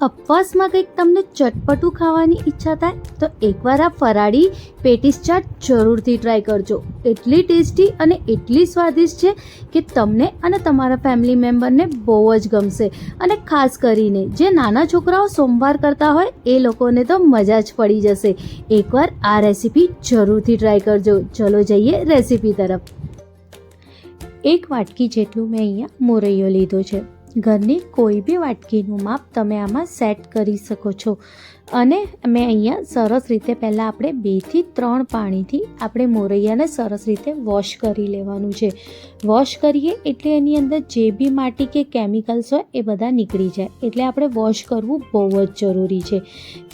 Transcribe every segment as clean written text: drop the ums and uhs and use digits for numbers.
ઉપવાસમાં કંઈક તમને ચટપટું ખાવાની ઈચ્છા થાય તો એકવાર આ ફરાળી પેટીસ ચાટ જરૂરથી ટ્રાય કરજો. એટલી ટેસ્ટી અને એટલી સ્વાદિષ્ટ છે કે તમને અને તમારા ફેમિલી મેમ્બરને બહુ જ ગમશે. અને ખાસ કરીને જે નાના છોકરાઓ સોમવાર કરતા હોય એ લોકોને તો મજા જ પડી જશે. એકવાર આ રેસીપી જરૂરથી ટ્રાય કરજો. ચલો જઈએ રેસીપી તરફ. 1 વાટકી જેટલું મેં અહીંયા મોરૈયો લીધો છે. ઘરની કોઈ બી વાટકીનું માપ તમે આમાં સેટ કરી શકો છો. અને મેં અહીંયા સરસ રીતે પહેલાં આપણે 2 થી 3 પાણીથી આપણે મોરૈયાને સરસ રીતે વોશ કરી લેવાનું છે. વોશ કરીએ એટલે એની અંદર જે બી માટી કે કેમિકલ્સ હોય એ બધા નીકળી જાય. એટલે આપણે વોશ કરવું બહુ જ જરૂરી છે.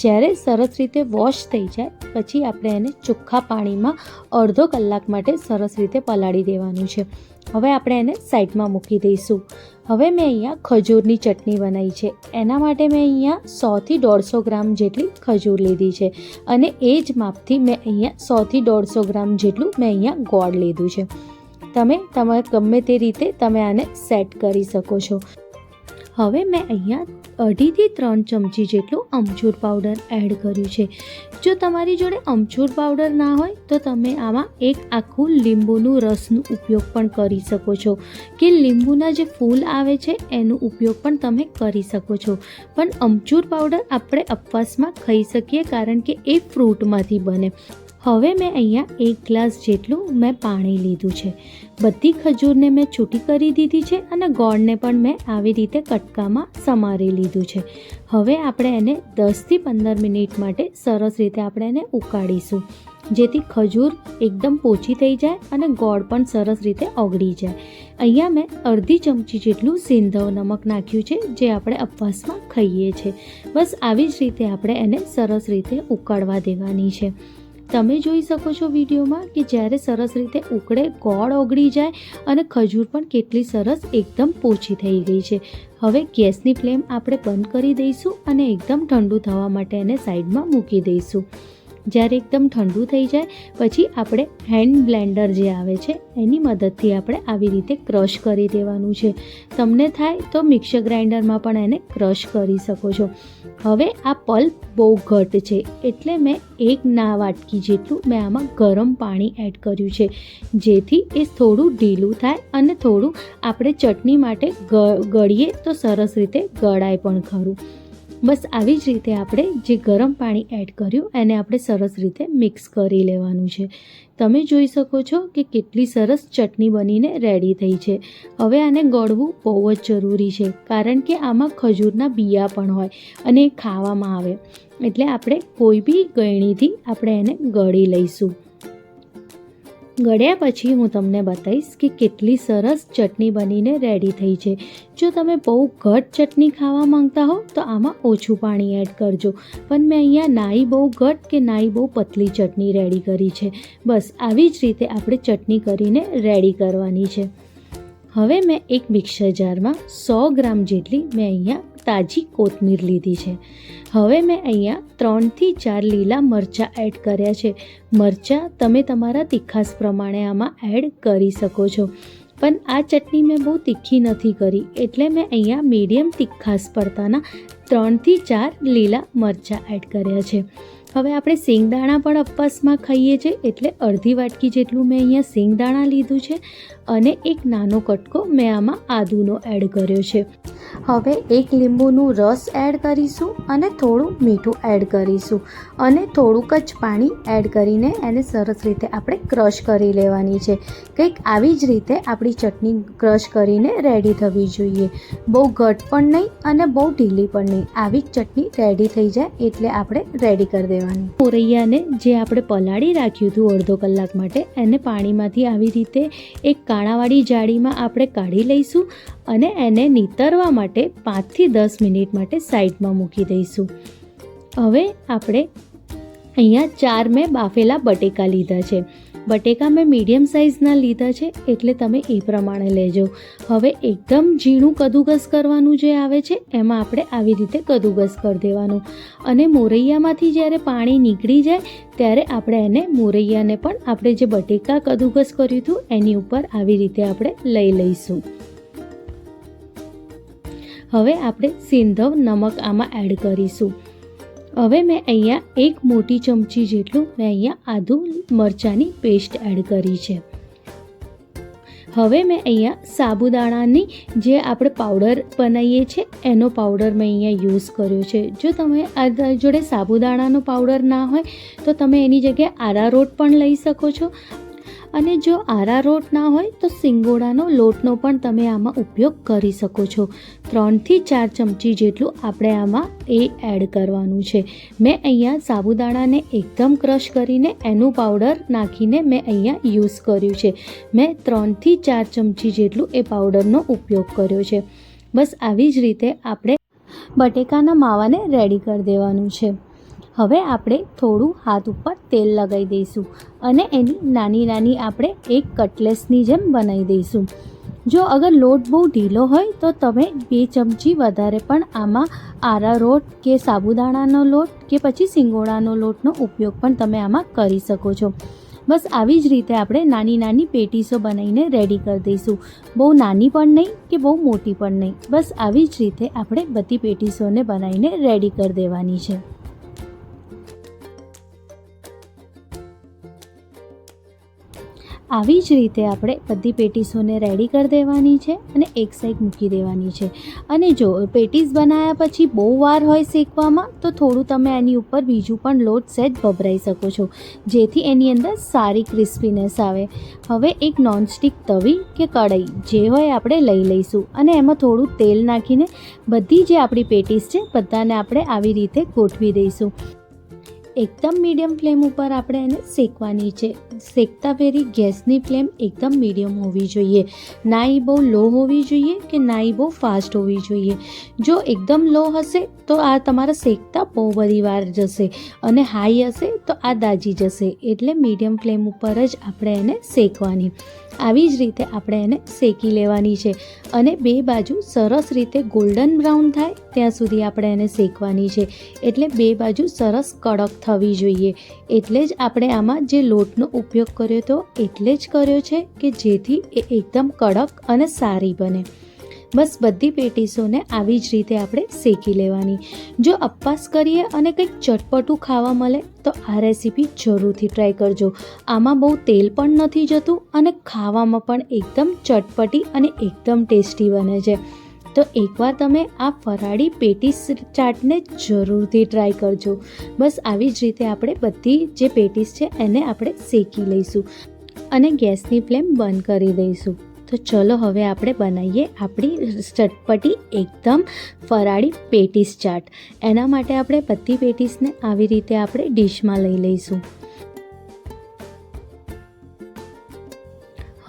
જ્યારે સરસ રીતે વોશ થઈ જાય પછી આપણે એને ચોખ્ખા પાણીમાં અડધો કલાક માટે સરસ રીતે પલાળી દેવાનું છે. હવે આપણે એને સાઈડમાં મૂકી દઈશું. હવે મેં અહીંયા ખજૂરની ચટણી બનાવી છે. એના માટે મેં અહીંયા 100 થી 150 ગ્રામ જેટલી ખજૂર લીધી છે. અને એ જ માપથી મેં અહીંયા 100 થી 150 ગ્રામ જેટલું મેં અહીંયા ગોળ લીધું છે. તમે ગમે તે રીતે તમે આને સેટ કરી શકો છો. હવે મેં અહીંયા 2.5 થી 3 ચમચી જેટલું અમચૂર પાવડર એડ કર્યું છે. જો તમારી જોડે અમચૂર પાવડર ના હોય તો તમે આમાં એક આખું લીંબુનું રસનો ઉપયોગ પણ કરી શકો છો, કે લીંબુના જે ફૂલ આવે છે એનો ઉપયોગ પણ તમે કરી શકો છો. પણ અમચૂર પાવડર આપણે ઉપવાસમાં ખાઈ શકીએ કારણ કે એ ફ્રૂટમાંથી બને. હવે મેં અહીંયા 1 ગ્લાસ જેટલું મેં પાણી લીધું છે. બધી ખજૂરને મેં છૂટી કરી દીધી છે અને ગોળને પણ મેં આવી રીતે કટકામાં સમારી લીધું છે. હવે આપણે એને 10 થી 15 મિનિટ માટે સરસ રીતે આપણે એને ઉકાળીશું, જેથી ખજૂર એકદમ પોચી થઈ જાય અને ગોળ પણ સરસ રીતે ઓગળી જાય. અહીંયા મેં અડધી ચમચી જેટલું સિંધવ નમક નાખ્યું છે, જે આપણે ઉપવાસમાં ખાઈએ છીએ. બસ આવી જ રીતે આપણે એને સરસ રીતે ઉકાળવા દેવાની છે. તમે જોઈ શકો છો વિડીયોમાં કે જ્યારે સરસ રીતે ઉકળે, ગોળ ઓગળી જાય અને ખજૂર પણ કેટલી સરસ એકદમ પોચી થઈ ગઈ છે. હવે ગેસની ફ્લેમ આપણે બંધ કરી દઈશું અને એકદમ ઠંડુ થવા માટે એને સાઈડમાં મૂકી દઈશું. જ્યારે એકદમ ઠંડુ થઈ જાય પછી આપણે હેન્ડ બ્લેન્ડર જે આવે છે એની મદદથી આપણે આવી રીતે ક્રશ કરી દેવાનું છે. તમને થાય તો મિક્સર ગ્રાઇન્ડરમાં પણ એને ક્રશ કરી શકો છો. હવે આ પલ્પ બહુ ઘટ છે એટલે મેં 1 વાટકી જેટલું મેં આમાં ગરમ પાણી એડ કર્યું છે, જેથી એ થોડું ઢીલું થાય અને થોડું આપણે ચટણી માટે ગળીએ તો સરસ રીતે ગળાય પણ ખરું. બસ આવી જ રીતે આપણે જે ગરમ પાણી એડ કર્યું એને આપણે સરસ રીતે મિક્સ કરી લેવાનું છે. તમે જોઈ શકો છો કે કેટલી સરસ ચટણી બનીને રેડી થઈ છે. હવે આને ગળવું બહુ જ જરૂરી છે કારણ કે આમાં ખજૂરના બિયા પણ હોય અને એ ખાવામાં આવે. એટલે આપણે કોઈ બી ગળણીથી આપણે એને ગળી લઈશું. ગળ્યા પછી હું તમને બતાવીશ કે કેટલી સરસ ચટણી બનીને રેડી થઈ છે. જો તમે બહુ ઘટ ચટણી ખાવા માંગતા હો તો આમાં ઓછું પાણી એડ કરજો. પણ મેં અહીંયા નાઈ બહુ ઘટ કે નાઈ બહુ પતલી ચટણી રેડી કરી છે. બસ આવી જ રીતે આપણે ચટણી કરીને રેડી કરવાની છે. હવે મેં એક મિક્સર જારમાં 100 ગ્રામ જેટલી મેં અહીંયા તાજી કોથમીર લીધી છે. હવે મેં અહીંયા 3 થી 4 લીલા મરચાં એડ કર્યા છે. મરચાં તમે તમારા તીખાસ પ્રમાણે આમાં એડ કરી શકો છો. પણ આ ચટણી મેં બહુ તીખી નથી કરી એટલે મેં અહીંયા મીડિયમ તીખાસ પડતાના 3 થી 4 લીલા મરચાં એડ કર્યા છે. હવે આપણે સિંગદાણા પણ ઉપવાસમાં ખાઈએ છીએ એટલે અડધી વાટકી જેટલું મેં અહીંયા સિંગદાણા લીધું છે અને એક નાનો કટકો મેં આમાં આદુનો એડ કર્યો છે. હવે 1 લીંબુનું રસ એડ કરીશું અને થોડું મીઠું એડ કરીશું અને થોડુંક જ પાણી એડ કરીને એને સરસ રીતે આપણે ક્રશ કરી લેવાની છે. કંઈક આવી જ રીતે આપણી ચટણી ક્રશ કરીને રેડી થવી જોઈએ. બહુ ઘટ પણ નહીં અને બહુ ઢીલી પણ નહીં. આવી જ ચટણી રેડી થઈ જાય એટલે આપણે રેડી કરી દેવાની. મોરૈયાને જે આપણે પલાળી રાખ્યું હતું અડધો કલાક માટે એને પાણીમાંથી આવી રીતે એક કાણાવાળી જાળીમાં આપણે કાઢી લઈશું અને એને નીતરવા માટે 5 થી 10 મિનિટ માટે સાઈડમાં મૂકી દઈશું. હવે આપણે અહીંયા 4 મેં બાફેલા બટેકા લીધા છે. બટેકા મેં મીડિયમ સાઇઝના લીધા છે એટલે તમે એ પ્રમાણે લેજો. હવે એકદમ ઝીણું કદુકસ કરવાનું જે આવે છે એમાં આપણે આવી રીતે કદુકસ કરી દેવાનું અને મોરૈયામાંથી જ્યારે પાણી નીકળી જાય ત્યારે આપણે એને મોરૈયાને પણ આપણે જે બટેકા કદુકસ કર્યું હતું એની ઉપર આવી રીતે આપણે લઈ લઈશું. હવે આપણે સિંધવ નમક આમાં એડ કરીશું. હવે મેં અહીંયા 1 મોટી ચમચી જેટલું મેં અહીંયા આદુ મરચાંની પેસ્ટ એડ કરી છે. હવે મેં અહીંયા સાબુદાણાની જે આપણે પાવડર બનાવીએ છીએ એનો પાવડર મેં અહીંયા યુઝ કર્યો છે. જો તમે આ જોડે સાબુદાણાનો પાવડર ના હોય તો તમે એની જગ્યાએ આરારોટ પણ લઈ શકો છો, અને જો આરારોટ ના હોય તો સિંગોડાનો લોટનો પણ તમે આમાં ઉપયોગ કરી શકો છો. 3 થી 4 ચમચી જેટલું આપણે આમાં એ એડ કરવાનું છે. મેં અહીંયા સાબુદાણાને એકદમ ક્રશ કરીને એનું પાવડર નાખીને મેં અહીંયા યુઝ કર્યું છે. મેં 3 થી 4 ચમચી જેટલું એ પાવડરનો ઉપયોગ કર્યો છે. બસ આવી જ રીતે આપણે બટેકાના માવાને રેડી કરી દેવાનું છે. હવે આપણે થોડું હાથ ઉપર તેલ લગાવી દઈશું અને એની નાની નાની આપણે એક કટલેસની જેમ બનાવી દઈશું. જો અગર લોટ બહુ ઢીલો હોય તો તમે 2 ચમચી વધારે પણ આમાં આરારોટ કે સાબુદાણાનો લોટ કે પછી સિંગોડાનો લોટનો ઉપયોગ પણ તમે આમાં કરી શકો છો. બસ આવી જ રીતે આપણે નાની નાની પેટીસો બનાવીને રેડી કરી દઈશું. બહુ નાની પણ નહીં કે બહુ મોટી પણ નહીં, બસ આવી જ રીતે આપણે બધી પેટીસોને બનાવીને રેડી કરી દેવાની છે. આવી જ રીતે આપણે બધી પેટીસોને રેડી કરી દેવાની છે અને એક સાઈડ મૂકી દેવાની છે. અને જો પેટીસ બનાવ્યા પછી બહુ વાર હોય શેકવામાં તો થોડું તમે એની ઉપર બીજું પણ લોટ સહેજ ભભરાઈ શકો છો, જેથી એની અંદર સારી ક્રિસ્પીનેસ આવે. હવે એક નોનસ્ટિક તવી કે કઢાઈ જે હોય આપણે લઈ લઈશું અને એમાં થોડું તેલ નાખીને બધી જે આપણી પેટીસ છે બધાને આપણે આવી રીતે ગોઠવી દઈશું. એકદમ મીડિયમ ફ્લેમ ઉપર આપણે એને શેકવાની છે. શેકતા ફેરી ગેસની ફ્લેમ એકદમ મીડિયમ હોવી જોઈએ, ના એ બહુ લો હોવી જોઈએ કે ના એ બહુ ફાસ્ટ હોવી જોઈએ. જો એકદમ લો હશે તો આ તમારા શેકતા બહુ બધી વાર જશે, અને હાઈ હશે તો આ દાજી જશે. એટલે મીડિયમ ફ્લેમ ઉપર જ આપણે એને શેકવાની. આવી જ રીતે આપણે એને શેકી લેવાની છે અને બે બાજુ સરસ રીતે ગોલ્ડન બ્રાઉન થાય ત્યાં સુધી આપણે એને શેકવાની છે. એટલે બે બાજુ સરસ કડક થવી જોઈએ. એટલે જ આપણે આમાં જે લોટનો ઉપયોગ કર્યો હતો એટલે જ કર્યો છે કે જેથી એ એકદમ કડક અને સારી બને. બસ બધી પેટીસોને આવી જ રીતે આપણે શેકી લેવાની. જો ઉપવાસ કરીએ અને કંઈક ચટપટું ખાવા મળે તો આ રેસીપી જરૂરથી ટ્રાય કરજો. આમાં બહુ તેલ પણ નથી જતું અને ખાવામાં પણ એકદમ ચટપટી અને એકદમ ટેસ્ટી બને છે. તો એકવાર તમે આ ફરાળી પેટીસ ચાટને જરૂરથી ટ્રાય કરજો. બસ આવી જ રીતે આપણે બધી જે પેટીસ છે એને આપણે શેકી લઈશું અને ગેસની ફ્લેમ બંધ કરી દઈશું. તો ચલો હવે આપણે બનાવીએ આપણી ચટપટી એકદમ ફરાળી પેટીસ ચાટ. એના માટે આપણે બધી પેટીસને આવી રીતે આપણે ડીશમાં લઈ લઈશું.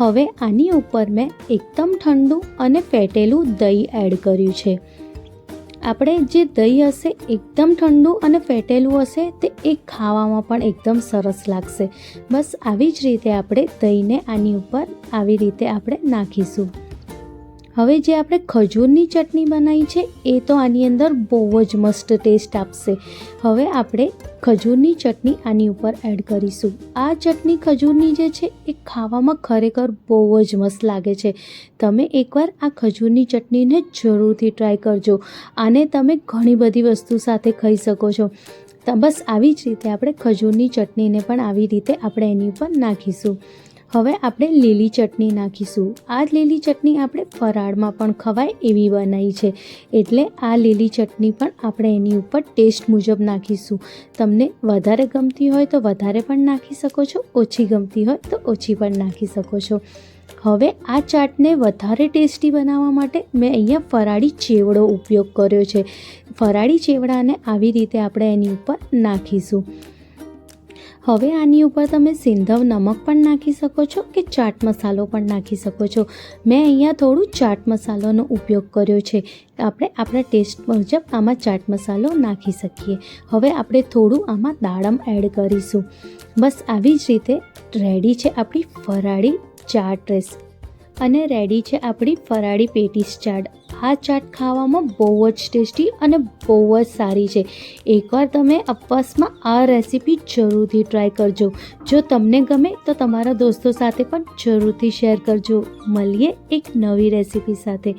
હવે આની ઉપર મેં એકદમ ઠંડુ અને ફેટેલું દહીં એડ કર્યું છે. આપણે જે દહીં હશે એકદમ ઠંડુ અને ફેટેલું હશે તે એ ખાવામાં પણ એકદમ સરસ લાગશે. બસ આવી જ રીતે આપણે દહીંને આની ઉપર આવી રીતે આપણે નાખીશું. હવે જે આપણે ખજૂરની ચટણી બનાવી છે એ તો આની અંદર બહુ જ મસ્ત ટેસ્ટ આપશે. હવે આપણે ખજૂરની ચટણી આની ઉપર એડ કરીશું. આ ચટણી ખજૂરની જે છે એ ખાવામાં ખરેખર બહુ જ મસ્ત લાગે છે. તમે એકવાર આ ખજૂરની ચટણીને જરૂરથી ટ્રાય કરજો. આને તમે ઘણી બધી વસ્તુ સાથે ખાઈ શકો છો. બસ આવી જ રીતે આપણે ખજૂરની ચટણીને પણ આવી રીતે આપણે એની ઉપર નાખીશું. હવે આપણે લીલી ચટણી નાખીશું. આ લીલી ચટણી આપણે ફરાળમાં પણ ખવાય એવી બનાવી છે. એટલે આ લીલી ચટણી પણ આપણે એની ઉપર ટેસ્ટ મુજબ નાખીશું. તમને વધારે ગમતી હોય તો વધારે પણ નાખી શકો છો, ઓછી ગમતી હોય તો ઓછી પણ નાખી શકો છો. હવે આ ચાટને વધારે ટેસ્ટી બનાવવા માટે મેં અહીંયા ફરાળી ચેવડો ઉપયોગ કર્યો છે. ફરાળી ચેવડાને આવી રીતે આપણે એની ઉપર નાખીશું. હવે આની ઉપર તમે સિંધવ નમક પણ નાખી શકો છો કે ચાટ મસાલો પણ નાખી શકો છો. મેં અહીંયા થોડું ચાટ મસાલોનો ઉપયોગ કર્યો છે. આપણે આપણા ટેસ્ટ મુજબ આમાં ચાટ મસાલો નાખી શકીએ. હવે આપણે થોડું આમાં દાડમ એડ કરીશું. બસ આવી જ રીતે રેડી છે આપણી ફરાળી ચાટ રેસીપી અને રેડી છે આપણી ફરાળી પેટીસ ચાટ. આ ચાટ ખાવામાં બહુ જ ટેસ્ટી અને બહુ જ સારી છે. એકવાર તમે ઉપવાસમાં આ રેસીપી જરૂરથી ટ્રાય કરજો. જો તમને ગમે તો તમારા દોસ્તો સાથે પણ જરૂરથી શેર કરજો. મળીએ એક નવી રેસીપી સાથે.